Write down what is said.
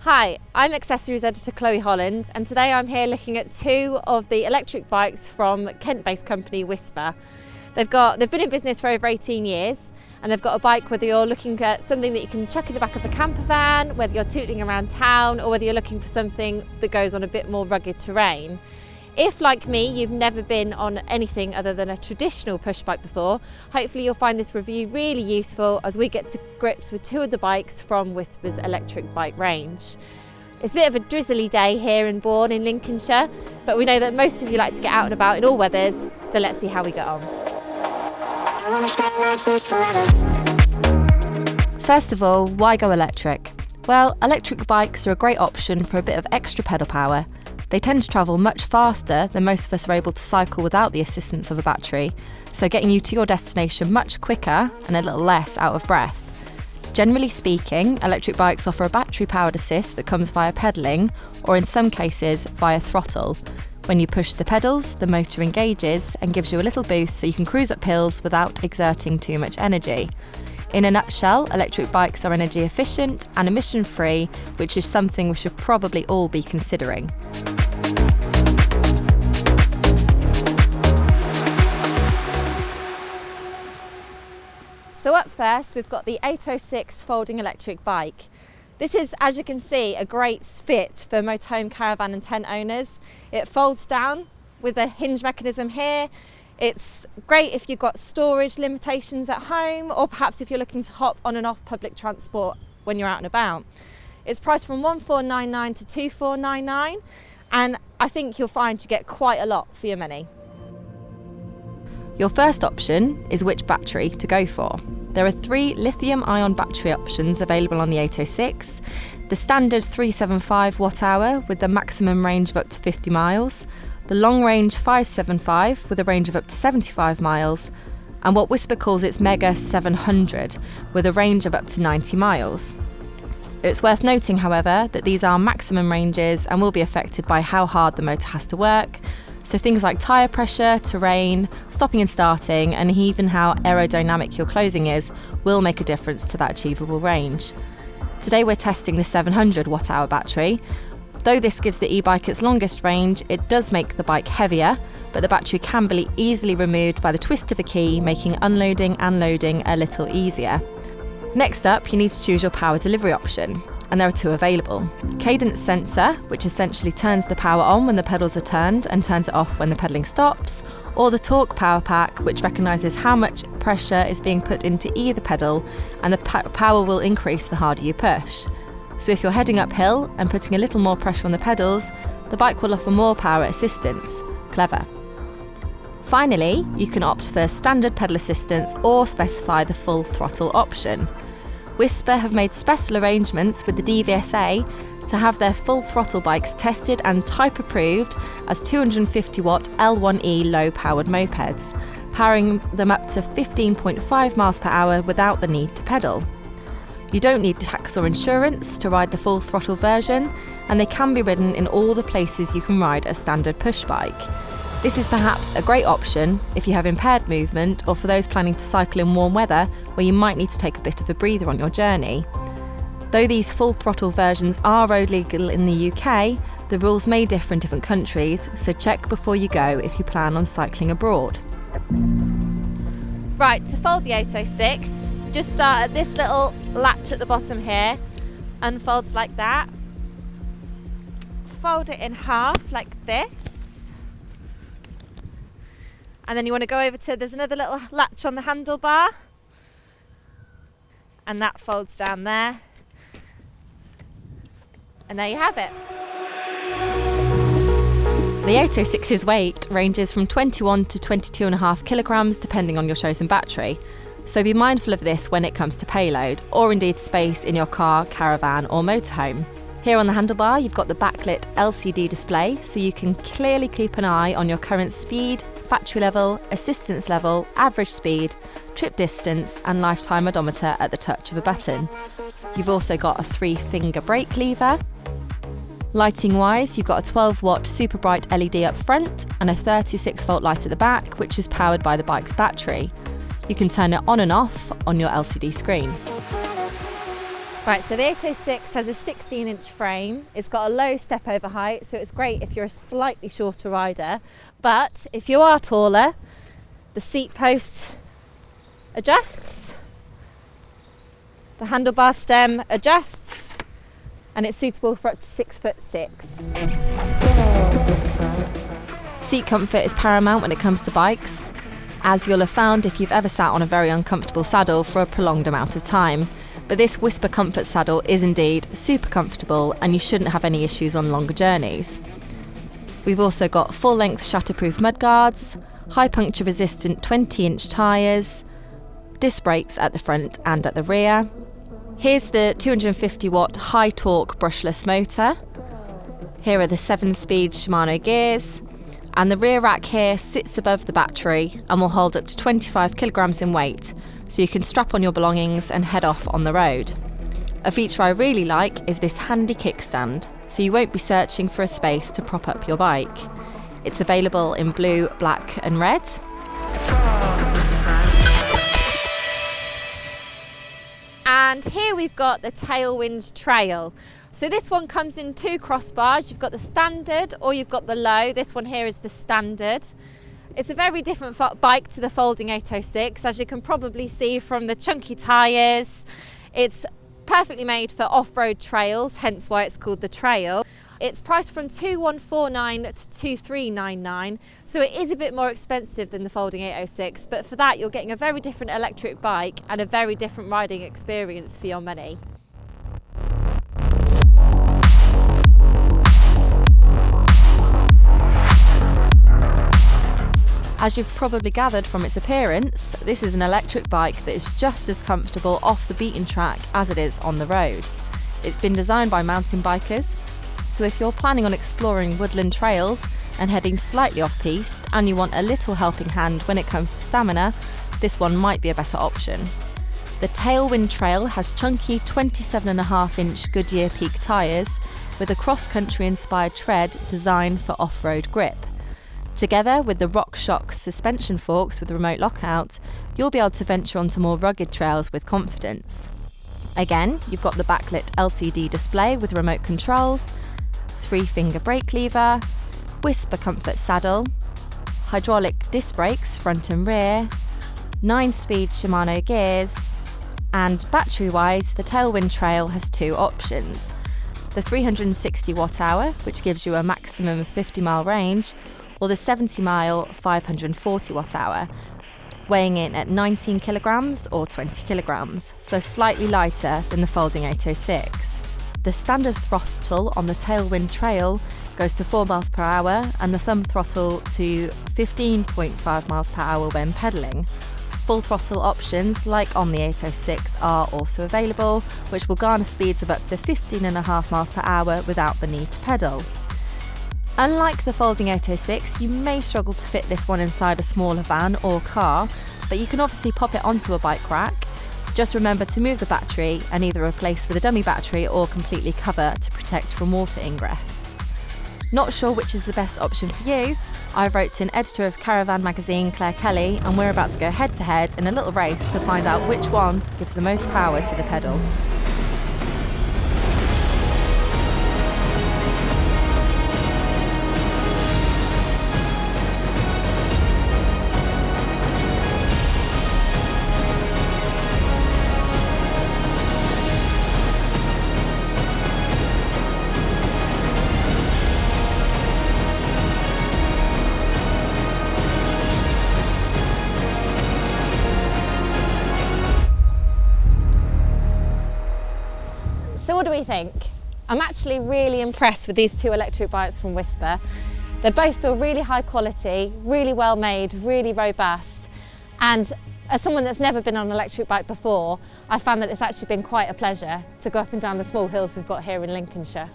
Hi, I'm accessories editor Chloe Holland, and today I'm here looking at two of the electric bikes from Kent-based company Wisper. They've been in business for over 18 years, and they've got a bike whether you're looking at something that you can chuck in the back of a camper van, whether you're tootling around town, or whether you're looking for something that goes on a bit more rugged terrain. If, like me, you've never been on anything other than a traditional push bike before, hopefully you'll find this review really useful as we get to grips with two of the bikes from Wisper's electric bike range. It's a bit of a drizzly day here in Bourne in Lincolnshire, but we know that most of you like to get out and about in all weathers, so let's see how we get on. First of all, why go electric? Well, electric bikes are a great option for a bit of extra pedal power. They tend to travel much faster than most of us are able to cycle without the assistance of a battery, so getting you to your destination much quicker and a little less out of breath. Generally speaking, electric bikes offer a battery-powered assist that comes via pedalling, or in some cases via throttle. When you push the pedals, the motor engages and gives you a little boost so you can cruise up hills without exerting too much energy. In a nutshell, electric bikes are energy efficient and emission-free, which is something we should probably all be considering. So up first, we've got the 806 folding electric bike. This is, as you can see, a great fit for motorhome, caravan and tent owners. It folds down with a hinge mechanism here. It's great if you've got storage limitations at home, or perhaps if you're looking to hop on and off public transport when you're out and about. It's priced from $1,499 to $2,499, and I think you'll find you get quite a lot for your money. Your first option is which battery to go for. There are 3 lithium-ion battery options available on the 806. The standard 375 watt-hour with the maximum range of up to 50 miles, the long-range 575 with a range of up to 75 miles, and what Wisper calls its Mega 700 with a range of up to 90 miles. It's worth noting, however, that these are maximum ranges and will be affected by how hard the motor has to work, so things like tyre pressure, terrain, stopping and starting, and even how aerodynamic your clothing is will make a difference to that achievable range. Today we're testing the 700 watt-hour battery. Though this gives the e-bike its longest range, it does make the bike heavier, but the battery can be easily removed by the twist of a key, making unloading and loading a little easier. Next up, you need to choose your power delivery option, and there are 2 available. Cadence sensor, which essentially turns the power on when the pedals are turned and turns it off when the pedalling stops, or the torque power pack, which recognises how much pressure is being put into either pedal, and the power will increase the harder you push. So if you're heading uphill and putting a little more pressure on the pedals, the bike will offer more power assistance. Clever. Finally, you can opt for standard pedal assistance or specify the full throttle option. Wisper have made special arrangements with the DVSA to have their full throttle bikes tested and type approved as 250 watt L1E low powered mopeds, powering them up to 15.5 miles per hour without the need to pedal. You don't need tax or insurance to ride the full throttle version, and they can be ridden in all the places you can ride a standard push bike. This is perhaps a great option if you have impaired movement, or for those planning to cycle in warm weather where you might need to take a bit of a breather on your journey. Though these full throttle versions are road legal in the UK, the rules may differ in different countries, so check before you go if you plan on cycling abroad. Right, to fold the 806, just start at this little latch at the bottom here, unfolds like that. Fold it in half like this. And then you want to go over to, there's another little latch on the handlebar. And that folds down there. And there you have it. The 806's weight ranges from 21 to 22.5 kilograms depending on your chosen battery. So be mindful of this when it comes to payload, or indeed space in your car, caravan or motorhome. Here on the handlebar, you've got the backlit LCD display, so you can clearly keep an eye on your current speed, battery level, assistance level, average speed, trip distance and lifetime odometer at the touch of a button. You've also got a 3-finger brake lever. Lighting wise, you've got a 12 watt super bright LED up front and a 36 volt light at the back, which is powered by the bike's battery. You can turn it on and off on your LCD screen. Right, so the 806 has a 16-inch frame. It's got a low step over height, so it's great if you're a slightly shorter rider. But if you are taller, the seat post adjusts, the handlebar stem adjusts, and it's suitable for up to 6'6". Seat comfort is paramount when it comes to bikes, as you'll have found if you've ever sat on a very uncomfortable saddle for a prolonged amount of time. But this Wisper Comfort saddle is indeed super comfortable, and you shouldn't have any issues on longer journeys. We've also got full-length shatterproof mudguards, high puncture resistant 20-inch tyres, disc brakes at the front and at the rear. Here's the 250 watt high torque brushless motor. Here are the 7-speed Shimano gears, and the rear rack here sits above the battery and will hold up to 25 kilograms in weight, so you can strap on your belongings and head off on the road. A feature I really like is this handy kickstand, so you won't be searching for a space to prop up your bike. It's available in blue, black and red. And here we've got the Tailwind Trail. So this one comes in 2 crossbars. You've got the standard or you've got the low. This one here is the standard. It's a very different bike to the folding 806, as you can probably see from the chunky tyres. It's perfectly made for off-road trails, hence why it's called the Trail. It's priced from $2,149 to $2,399, so it is a bit more expensive than the folding 806, but for that you're getting a very different electric bike and a very different riding experience for your money. As you've probably gathered from its appearance, this is an electric bike that is just as comfortable off the beaten track as it is on the road. It's been designed by mountain bikers, so if you're planning on exploring woodland trails and heading slightly off-piste and you want a little helping hand when it comes to stamina, this one might be a better option. The Tailwind Trail has chunky 27.5-inch Goodyear Peak tyres with a cross-country inspired tread designed for off-road grip. Together with the RockShox suspension forks with remote lockout, you'll be able to venture onto more rugged trails with confidence. Again, you've got the backlit LCD display with remote controls, 3-finger brake lever, Wisper Comfort saddle, hydraulic disc brakes front and rear, 9-speed Shimano gears, and battery-wise, the Tailwind Trail has 2 options. The 360 watt-hour, which gives you a maximum of 50-mile range, or the 70-mile 540 watt-hour, weighing in at 19 kilograms or 20 kilograms, so slightly lighter than the folding 806. The standard throttle on the Tailwind Trail goes to 4 miles per hour and the thumb throttle to 15.5 miles per hour when pedalling. Full throttle options, like on the 806, are also available, which will garner speeds of up to 15.5 miles per hour without the need to pedal. Unlike the folding 806, you may struggle to fit this one inside a smaller van or car, but you can obviously pop it onto a bike rack. Just remember to move the battery and either replace with a dummy battery or completely cover to protect from water ingress. Not sure which is the best option for you? I wrote in editor of Caravan magazine Claire Kelly, and we're about to go head to head in a little race to find out which one gives the most power to the pedal. So what do we think? I'm actually really impressed with these 2 electric bikes from Wisper. They both feel really high quality, really well made, really robust. And as someone that's never been on an electric bike before, I found that it's actually been quite a pleasure to go up and down the small hills we've got here in Lincolnshire.